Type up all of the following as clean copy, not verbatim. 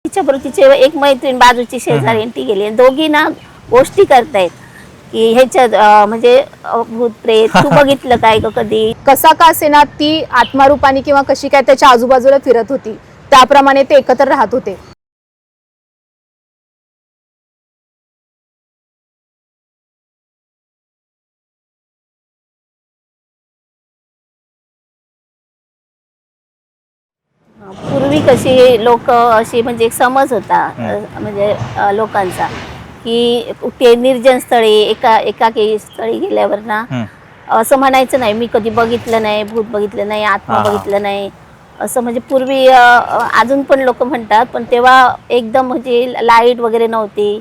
तिच्याबरोबर तिचे एक मैत्रीण बाजूची शेजारी ती गेली, दोघी ना गोष्टी करतायत की ह्याच्यात म्हणजे भूत प्रेत तू बघितलं काय ग कधी. कसा का असेना ती आत्मारूपाने किंवा कशी काय त्याच्या आजूबाजूला फिरत होती, त्याप्रमाणे ते एकत्र राहत होते. पूर्वी कशी लोक अशी म्हणजे एक समज होता म्हणजे लोकांचा की ते निर्जन स्थळी एकाकी स्थळी गेल्यावर ना असं म्हणायचं नाही मी कधी बघितलं नाही, भूत बघितलं नाही, आत्मा बघितलं नाही असं. म्हणजे पूर्वी अजून पण लोक म्हणतात, पण तेव्हा एकदम म्हणजे लाईट वगैरे नव्हती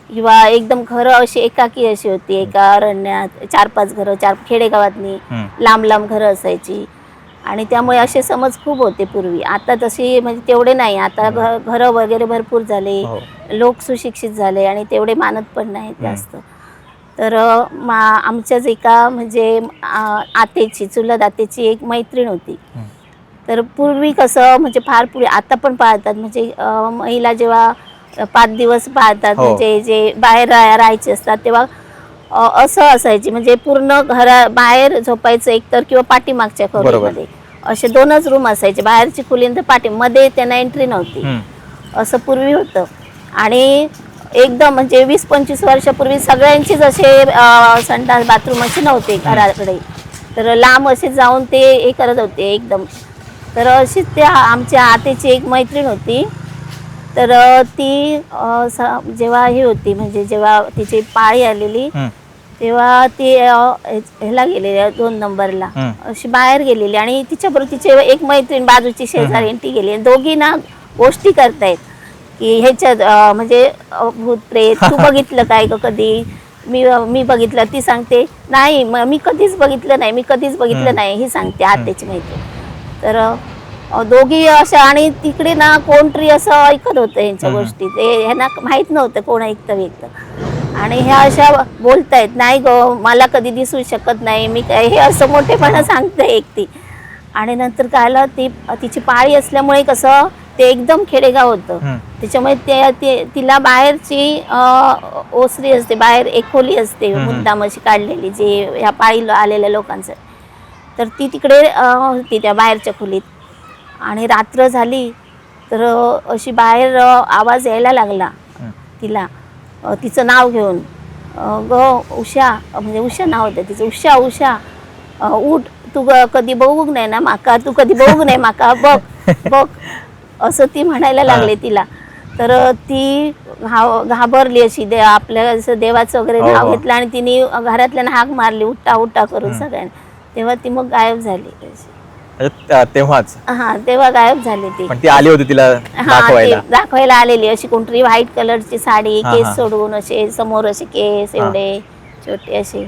किंवा एकदम घरं अशी एकाकी अशी होती, एका अरण्यात 4-5 घरं, 4 खेडेगावातनी लांब लांब घरं असायची आणि त्यामुळे असे समज खूप होते पूर्वी. आता तशी म्हणजे तेवढे नाही, आता घरं वगैरे भरपूर झाले, लोक सुशिक्षित झाले आणि तेवढे मानत पण नाहीत जास्त. तर आमच्याच एका म्हणजे आतेची चुलत आतेची एक मैत्रीण होती. तर पूर्वी कसं म्हणजे फार पूर्वी, आता पण पाळतात म्हणजे महिला जेव्हा 5 दिवस पाळतात म्हणजे जे बाहेर राहायचे असतात तेव्हा असं असायची म्हणजे पूर्ण बाहेर झोपायचं एकतर किंवा पाठीमागच्या खोलीमध्ये असे 2च रूम असायचे, बाहेरची खोली तर पाठीमध्ये त्यांना एंट्री नव्हती असं पूर्वी होतं. आणि एकदम म्हणजे 20-25 वर्षापूर्वी सगळ्यांचीच असे संडास बाथरूम असे नव्हते घराकडे, तर लांब असे जाऊन ते हे करत होते एकदम. तर अशीच त्या आमच्या आतेची एक मैत्रीण होती, तर ती जेव्हा ही होती म्हणजे जेव्हा तिची पाळी आलेली तेव्हा ती ह्याला गेलेली 2 नंबरला अशी बाहेर गेलेली आणि तिच्याबरोबर तिचे एक मैत्रीण बाजूची शेजारी ती गेली, दोघी ना गोष्टी करतायत की ह्याच्यात म्हणजे भूत प्रेत तू बघितलं काय ग कधी. मी बघितलं, ती सांगते नाही मी कधीच बघितलं नाही, मी कधीच बघितलं नाही, ही सांगते आतेची मैत्रीण. तर दोघी अशा आणि तिकडे ना कोणतरी असं ऐकत होतं यांच्या गोष्टी, ते ह्यांना माहीत नव्हतं कोण ऐकतं. आणि ह्या अशा बोलतायत नाही ग मला कधी दिसू शकत नाही, मी काय हे असं मोठेपणा सांगते एकटी. आणि नंतर कायला तिची पाळी असल्यामुळे कसं ते एकदम खेडेगाव होतं, त्याच्यामुळे तिला बाहेरची ओसरी असते, बाहेर एक खोली असते मुद्दाम अशी काढलेली जे ह्या पाळीला आलेल्या लोकांचं. तर ती तिकडे होती त्या बाहेरच्या खोलीत आणि रात्र झाली तर अशी बाहेर आवाज यायला लागला तिला, तिचं नाव घेऊन ग उषा, म्हणजे उषा नाव होतं तिचं, उषा उषा उठ तू कधी बघूक नाही ना माका, तू कधी बघूक नाही माका, बघ बघ असं ती म्हणायला लागले तिला. तर ती घाबरली अशी, आपल्या असं देवाचं वगैरे नाव घेतलं आणि तिने घरातल्यानं हाक मारली उठा उठा करून सगळ्यांनी. तेव्हा ती मग गायब झाली. तेव्हाच तेव्हा गायब झाली ती. पण ती आली होती तिला दाखवायला आलेली अशी कोणतरी व्हाईट कलरची साडी, केस सोडून असे समोर असे केस एवढे छोटे असे.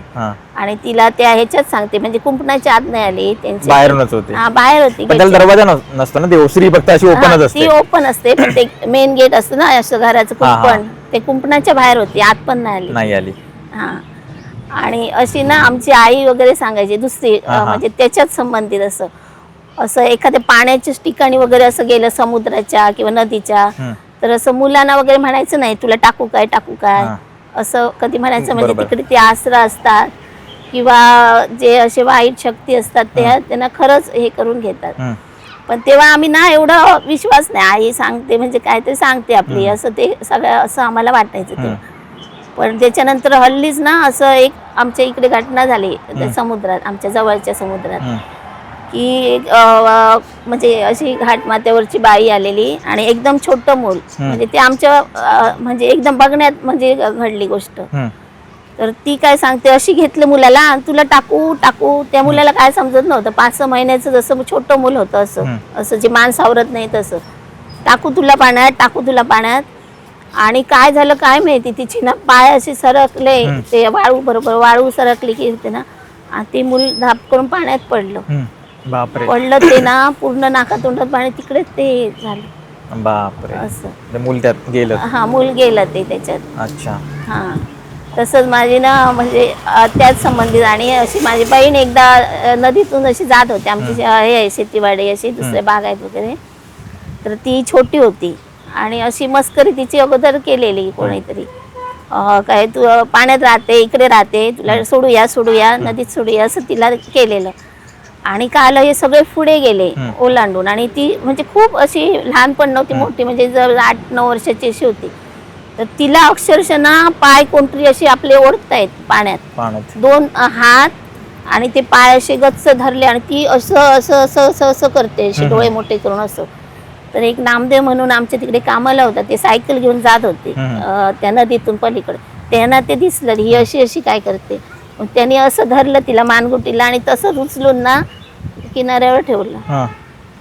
आणि तिला त्या ह्याच्यात सांगते म्हणजे कुंपणाच्या आत नाही आली, त्यांची बाहेरूनच होती, बाहेर होती. पण त्याला दरवाजा नसतो ना, ती ओसरी फक्त अशी ओपनच असते. ती ओपन असते पण ते मेन गेट असतं ना असं घराचं कुंपण, ते कुंपणाच्या बाहेर होती, आत पण नाही आली. आणि अशी ना आमची आई वगैरे सांगायची दुसरी म्हणजे त्याच्याच संबंधित असं एखाद्या पाण्याच्याच ठिकाणी वगैरे असं गेलं समुद्राच्या किंवा नदीच्या, तर असं मुलांना वगैरे म्हणायचं नाही तुला टाकू काय असं कधी म्हणायचं. म्हणजे तिकडे ते आसरा असतात किंवा जे असे वाईट शक्ती असतात त्यांना खरंच हे करून घेतात. पण तेव्हा आम्ही ना एवढा विश्वास नाही, आई सांगते म्हणजे काय ते सांगते आपली असं ते सगळं असं आम्हाला वाटायचं तेव्हा. पण त्याच्यानंतर हल्लीच ना असं एक आमच्या इकडे घटना झाली समुद्रात, आमच्या जवळच्या समुद्रात, की म्हणजे अशी घाटमाथ्यावरची बाई आलेली आणि एकदम छोटं मूल, म्हणजे ते आमच्या म्हणजे एकदम बघण्यात म्हणजे घडली गोष्ट. तर ती काय सांगते अशी घेतलं मुलाला आणि तुला टाकू त्या मुलाला काय समजत नव्हतं, 5-6 महिन्याचं जसं छोटं मूल होतं असं जे मांस आवरत नाही तसं, टाकू तुला पाण्यात. आणि काय झालं काय माहिती, तिची ना पाय असे सरकले, ते वाळू सरकली की ना ते मूल धाप करून पाण्यात पडलं. पडलं ते ना पूर्ण नाकातोंडात पाणी, तिकडेच ते झालं. बापरे, असं मूल त्यात गेलं. मूल गेलं ते त्याच्यात. अच्छा. तसंच माझी ना म्हणजे त्याच संबंधित. आणि अशी माझी बहीण एकदा नदीतून अशी जात होती, आमची हे आहे शेतीवाडी अशी दुसऱ्या बाग आहेत वगैरे, तर ती छोटी होती आणि अशी मस्करी तिची अगोदर केलेली कोणीतरी, काय तू पाण्यात राहते, इकडे राहते, तुला सोडूया नदीत सोडूया, असं तिला केलेलं. आणि काल हे सगळे पुढे गेले ओलांडून, आणि ती म्हणजे खूप अशी लहान पण नव्हती, मोठी म्हणजे जर 8-9 वर्षाची अशी होती. तर तिला अक्षरशः ना पाय कोणतरी अशी आपले ओढतायत पाण्यात, 2 हात आणि ते पाय असे गच्च धरले, आणि ती असं असं असं असं असं करते, असे डोळे मोठे करून असं. तर एक नामदेव म्हणून आमच्या तिकडे कामाला होता, ते सायकल घेऊन जात होते त्या नदीतून पलीकडे. त्यांना ते दिसलं ही अशी अशी काय करते, मग त्यांनी असं धरलं तिला मानगुटीला आणि तसंच उचलून ना किनाऱ्यावर ठेवलं.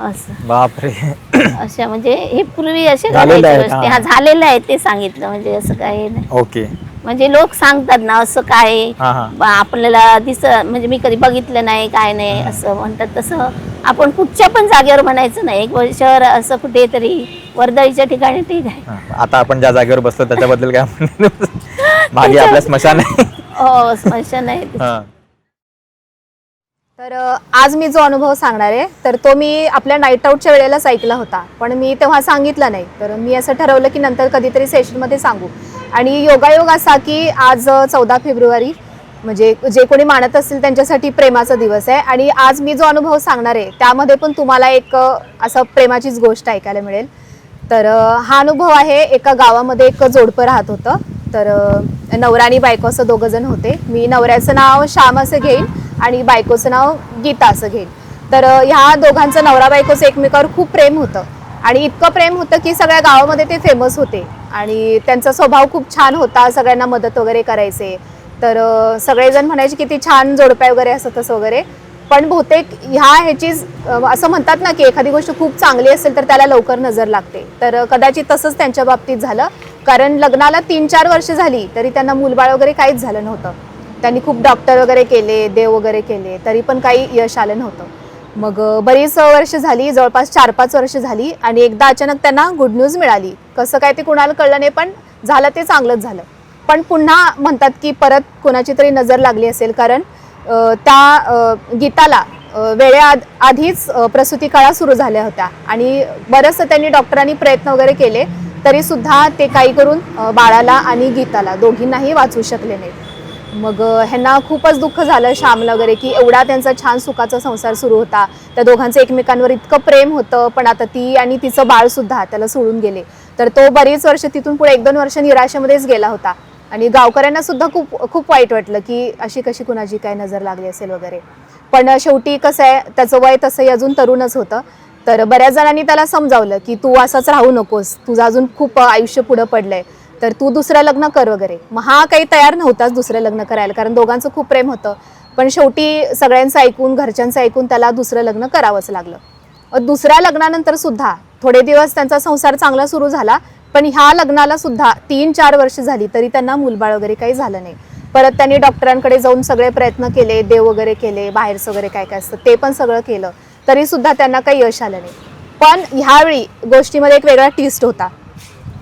असं बापरे. अशा म्हणजे हे पूर्वी असे झालेलं आहे, गोष्टी झालेलं आहे ते सांगितलं, म्हणजे असं काय नाही. ओके. म्हणजे लोक सांगतात ना असं काय आपल्याला म्हणजे मी कधी बघितलं नाही काय नाही असं म्हणतात, तसं आपण कुठच्या पण जागेवर म्हणायचं नाही. एक शहर असं कुठेतरी वर्दळीच्या ठिकाणी ठीक आहे. आता आपण ज्या जागेवर बसलो त्याच्याबद्दल काय मागे आपल्या स्मशान आहे. हो, स्मशान आहे. तर आज मी जो अनुभव सांगणार आहे तर तो मी आपल्या नाईट आऊटच्या वेळेलाच ऐकला होता, पण मी तेव्हा सांगितलं नाही. तर मी असं ठरवलं की नंतर कधीतरी सेशनमध्ये सांगू. आणि योगायोग असा की आज 14 फेब्रुवारी म्हणजे जे कोणी मानत असतील त्यांच्यासाठी प्रेमाचा दिवस आहे. आणि आज मी जो अनुभव सांगणार आहे त्यामध्ये पण तुम्हाला एक असं प्रेमाचीच गोष्ट ऐकायला मिळेल. तर हा अनुभव आहे, एका गावामध्ये एक जोडपं राहत होतं. तर नवरा आणि बायको असं 2 जण होते. मी नवऱ्याचं नाव श्याम असं घेईन आणि बायकोचं नाव गीता असं घेईन. तर ह्या दोघांचं नवरा बायकोचं एकमेकावर खूप प्रेम होतं, आणि इतकं प्रेम होतं की सगळ्या गावामध्ये ते फेमस होते. आणि त्यांचा स्वभाव खूप छान होता, सगळ्यांना मदत वगैरे करायचे. तर सगळेजण म्हणायचे किती छान जोडप्या वगैरे असं तसं वगैरे. पण बहुतेक ह्याची असं म्हणतात ना की एखादी गोष्ट खूप चांगली असेल तर त्याला लवकर नजर लागते. तर कदाचित तसंच त्यांच्या बाबतीत झालं, कारण लग्नाला 3-4 वर्ष झाली तरी त्यांना मूलबाळ वगैरे काहीच झालं नव्हतं. त्यांनी खूप डॉक्टर वगैरे केले, देव वगैरे केले, तरी पण काही यश आलं नव्हतं. मग बरीच वर्ष झाली, जवळपास 4-5 वर्ष झाली, आणि एकदा अचानक त्यांना गुड न्यूज मिळाली. कसं काय ते कुणाला कळलं नाही, पण झालं ते चांगलंच झालं. पण पुन्हा म्हणतात की परत कोणाची तरी नजर लागली असेल, कारण त्या गीताला वेळेआधीच प्रसूती काळा सुरू झाल्या होत्या, आणि बरंचसं त्यांनी डॉक्टरांनी प्रयत्न वगैरे केले, तरी सुद्धा ते काही करून बाळाला आणि गीताला दोघींनाही वाचवू शकले नाहीत. मग ह्यांना खूपच दुःख झालं श्यामला वगैरे, की एवढा त्यांचा छान सुखाचा संसार सुरू होता, त्या दोघांचं एकमेकांवर इतकं प्रेम होतं, पण आता ती आणि तिचं बाळ सुद्धा त्याला सोडून गेले. तर तो बरीच वर्ष तिथून पुढे 1-2 वर्ष निराशेमध्येच गेला होता. आणि गावकऱ्यांना सुद्धा खूप वाईट वाटलं की अशी कशी कुणाची काय नजर लागली असेल वगैरे. पण शेवटी कसं आहे, त्याचं वय तसंही अजून तरुणच होतं. तर बऱ्याच जणांनी त्याला समजावलं की तू असंच राहू नकोस, तुझं अजून खूप आयुष्य पुढं पडलंय, तर तू दुसरं लग्न कर वगैरे. मग हा काही तयार नव्हताच दुसरं लग्न करायला, कारण दोघांचं खूप प्रेम होतं. पण शेवटी सगळ्यांचं ऐकून, घरच्यांचं ऐकून त्याला दुसरं लग्न करावंच लागलं. दुसऱ्या लग्नानंतर सुद्धा थोडे दिवस त्यांचा संसार चांगला सुरू झाला, पण ह्या लग्नाला सुद्धा 3-4 वर्ष झाली तरी त्यांना मूलबाळ वगैरे काही झालं नाही. परत त्यांनी डॉक्टरांकडे जाऊन सगळे प्रयत्न केले, देव वगैरे केले, बाहेरचं वगैरे काय काय असतं ते पण सगळं केलं, तरी सुद्धा त्यांना काही यश आलं नाही. पण ह्यावेळी गोष्टीमध्ये एक वेगळा ट्विस्ट होता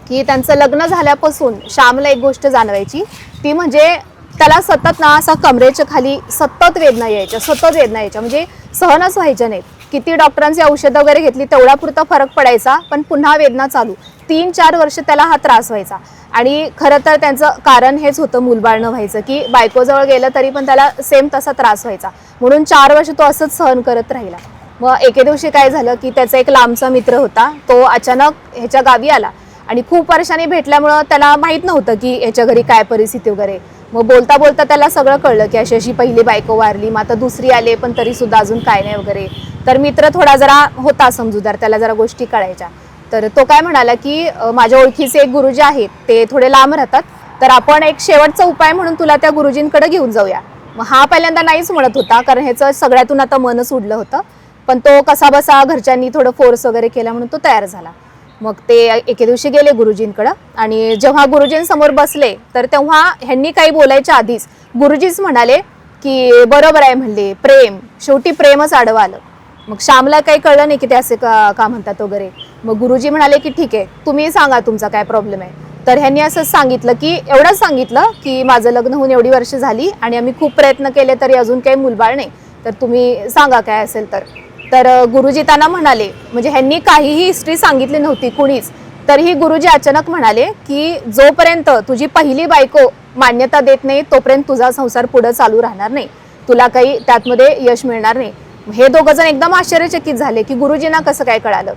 की त्यांचं लग्न झाल्यापासून श्यामला एक गोष्ट जाणवायची, ती म्हणजे त्याला सतत ना असा कमरेच्या खाली सतत वेदना यायच्या, म्हणजे सहनच व्हायच्या नाहीत. किती डॉक्टरांची औषधं वगैरे घेतली तेवढा पुरता फरक पडायचा, पण पुन्हा वेदना चालू. 3-4 वर्ष त्याला हा त्रास व्हायचा. आणि खरं तर त्यांचं कारण हेच होतं मूलबाळ न व्हायचं, की बायकोजवळ गेलं तरी पण त्याला सेम तसा त्रास व्हायचा, म्हणून 4 वर्ष तो असंच सहन करत राहिला. मग एके दिवशी काय झालं की त्याचा एक लांबचा मित्र होता, तो अचानक ह्याच्या गावी आला, आणि खूप वर्षांनी भेटल्यामुळं त्याला माहीत नव्हतं की ह्याच्या घरी काय परिस्थिती वगैरे. मग बोलता बोलता त्याला सगळं कळलं की अशी पहिली बायको वारली, मग आता दुसरी आले, पण तरी सुद्धा अजून काय नाही वगैरे. तर मित्र थोडा जरा होता समजूदार, त्याला जरा गोष्टी कळायच्या. तर तो काय म्हणाला की माझ्या ओळखीचे एक गुरुजी आहेत, ते थोडे लांब राहतात, तर आपण एक शेवटचा उपाय म्हणून तुला त्या गुरुजींकडे घेऊन जाऊया. मग हा पहिल्यांदा नाहीच म्हणत होता, कारण ह्याचं सगळ्यातून आता मनच उडलं होतं. पण तो कसा बसा घरच्यांनी थोडं फोर्स वगैरे केला म्हणून तो तयार झाला. मग ते एके दिवशी गेले गुरुजींकडं, आणि जेव्हा गुरुजींसमोर बसले तर तेव्हा ह्यांनी काही बोलायच्या आधीच गुरुजीच म्हणाले की बरोबर आहे म्हणले, प्रेम शेवटी प्रेमच आडवं आलं. मग श्यामला काही कळलं नाही की ते असे का म्हणतात वगैरे. मग गुरुजी म्हणाले की ठीक आहे, तुम्ही सांगा तुमचा काय प्रॉब्लेम आहे. तर ह्यांनी असंच सांगितलं की एवढंच सांगितलं की माझं लग्न होऊन एवढी वर्ष झाली आणि आम्ही खूप प्रयत्न केले तरी अजून काही मूलबाळ नाही, तर तुम्ही सांगा काय असेल तर. तर गुरुजी त्यांना म्हणाले, म्हणजे ह्यांनी काहीही हिस्ट्री सांगितली नव्हती कुणीच, तरीही गुरुजी अचानक म्हणाले की जोपर्यंत तुझी पहिली बायको मान्यता देत नाही तोपर्यंत तुझा संसार पुढे चालू राहणार नाही, तुला काही त्यातमध्ये यश मिळणार नाही. हे दोघं जण एकदम आश्चर्यचकित झाले की गुरुजींना कसं काय कळालं.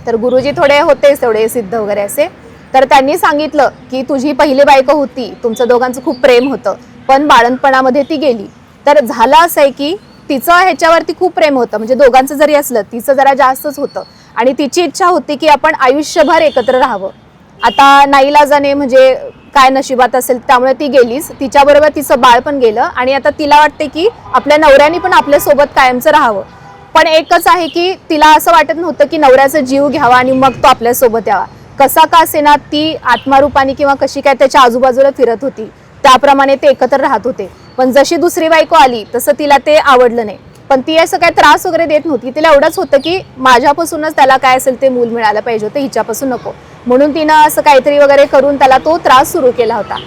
तर गुरुजी थोडे होतेच तेवढे सिद्ध वगैरे असे, तर त्यांनी सांगितलं की तुझी पहिली बायको होती, तुमचं दोघांचं खूप प्रेम होतं, पण बाळंतपणामध्ये ती गेली. तर झालं असं आहे की तिचं ह्याच्यावरती खूप प्रेम होतं, म्हणजे दोघांचं जरी असलं तिचं जरा जास्तच होतं आणि तिची इच्छा होती की आपण आयुष्यभर एकत्र राहावं. आता नाईलाजाने म्हणजे काय नशिबात असेल त्यामुळे ती गेलीच, तिच्याबरोबर तिचं बाळ पण गेलं आणि आता तिला वाटते की आपल्या नवऱ्याने पण आपल्यासोबत कायमचं राहावं. पण एकच आहे की तिला असं वाटत नव्हतं की नवऱ्याचा जीव घ्यावा आणि मग तो आपल्यासोबत यावा. कसा का असेना ती आत्मारूपाने किंवा कशी काय त्याच्या आजूबाजूला फिरत होती, त्याप्रमाणे ते एकत्र राहत होते. पण जशी दुसरी बायको आली तसं तिला ते आवडलं नाही. पण ती असं काय त्रास वगैरे देत नव्हती, तिला एवढंच होतं की माझ्यापासूनच त्याला काय असेल ते मूल मिळालं पाहिजे होतं, हिच्यापासून नको. म्हणून तिनं असं काहीतरी वगैरे करून त्याला तो त्रास सुरू केला होता.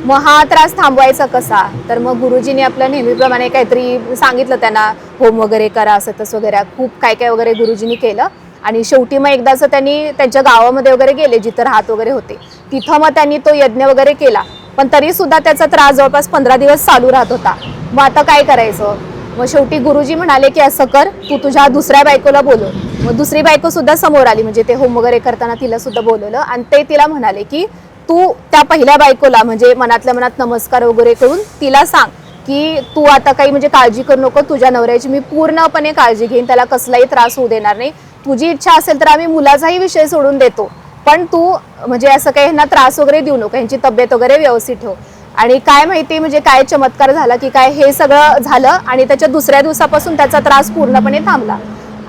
मग हा त्रास थांबवायचा कसा, तर मग गुरुजींनी आपलं नेहमीप्रमाणे काहीतरी सांगितलं त्यांना, होम वगैरे करा, असं तसं वगैरे खूप काय काय वगैरे गुरुजींनी केलं. आणि शेवटी मग एकदाच त्यांनी त्यांच्या गावामध्ये वगैरे गेले जिथं राहत वगैरे होते, तिथं मग त्यांनी तो यज्ञ वगैरे केला. पण तरी सुद्धा त्याचा त्रास जवळपास 15 दिवस चालू राहत होता. मग आता काय करायचं. मग शेवटी गुरुजी म्हणाले की असं कर, तू तुझ्या दुसऱ्या बायकोला बोलव. मग दुसरी बायको सुद्धा समोर आली, म्हणजे ते होम वगैरे करताना तिला सुद्धा बोलवलं आणि ते तिला म्हणाले की तू त्या पहिल्या बायकोला म्हणजे मनातल्या मनात नमस्कार वगैरे करून तिला सांग की तू आता काही म्हणजे काळजी करू नको, तुझ्या नवऱ्याची मी पूर्णपणे काळजी घेईन, त्याला कसलाही त्रास होऊ देणार नाही. तुझी इच्छा असेल तर आम्ही मुलाचाही विषय सोडून देतो, पण तू म्हणजे असं काही ह्यांना त्रास वगैरे देऊ नको, ह्यांची तब्येत वगैरे व्यवस्थित ठेव. आणि काय माहिती म्हणजे काय चमत्कार झाला की काय हे सगळं झालं आणि त्याच्या दुसऱ्या दिवसापासून त्याचा त्रास पूर्णपणे थांबला.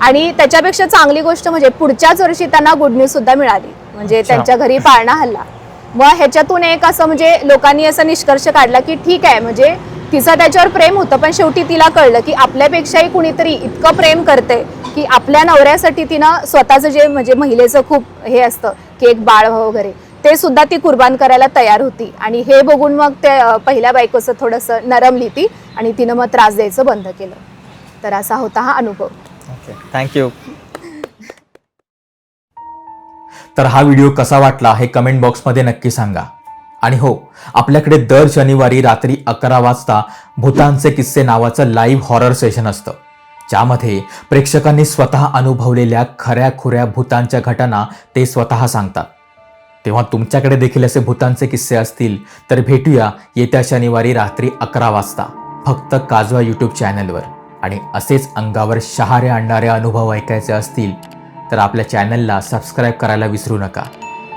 आणि त्याच्यापेक्षा चांगली गोष्ट म्हणजे पुढच्याच वर्षी त्यांना गुड न्यूज सुद्धा मिळाली, म्हणजे त्यांच्या घरी पाळणा हल्ला. मग ह्याच्यातून एक असं म्हणजे लोकांनी असा निष्कर्ष काढला की ठीक आहे, म्हणजे तिचं त्याच्यावर प्रेम होतं, पण शेवटी तिला कळलं की आपल्यापेक्षाही कुणीतरी इतकं प्रेम करते की आपल्या नवऱ्यासाठी तिनं स्वतःचं जे म्हणजे महिलेचं खूप हे असतं की एक बाळ वगैरे ते सुद्धा ती कुर्बान करायला तयार होती. आणि हे बघून मग ते पहिल्या बायकोचं थोडंसं नरमली ती आणि तिनं मग त्रास द्यायचं बंद केलं. तर असा होता हा अनुभव. Okay, thank you. तर हा व्हिडिओ कसा वाटला हे कमेंट बॉक्समध्ये नक्की सांगा. आणि हो, आपल्याकडे दर शनिवारी रात्री 11 वाजता भूतांचे किस्से नावाचं लाईव्ह हॉरर सेशन असतं, ज्यामध्ये प्रेक्षकांनी स्वतः अनुभवलेल्या खऱ्या खुऱ्या भूतांच्या घटना ते स्वतः सांगतात. तेव्हा तुमच्याकडे देखील असे भूतांचे किस्से असतील तर भेटूया येत्या शनिवारी रात्री 11 वाजता फक्त काजवा यूट्यूब चॅनलवर. आणि असेच अंगावर शहारे आणणारे अनुभव ऐकायचे असतील तर आपल्या चॅनलला सबस्क्राईब करायला विसरू नका.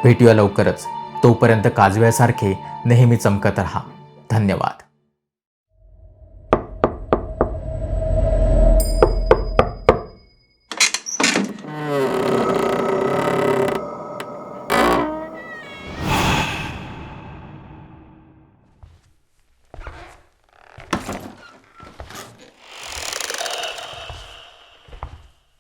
भेटूया लवकरच. तोपर्यंत काजव्यासारखे नेहमी चमकत रहा. धन्यवाद.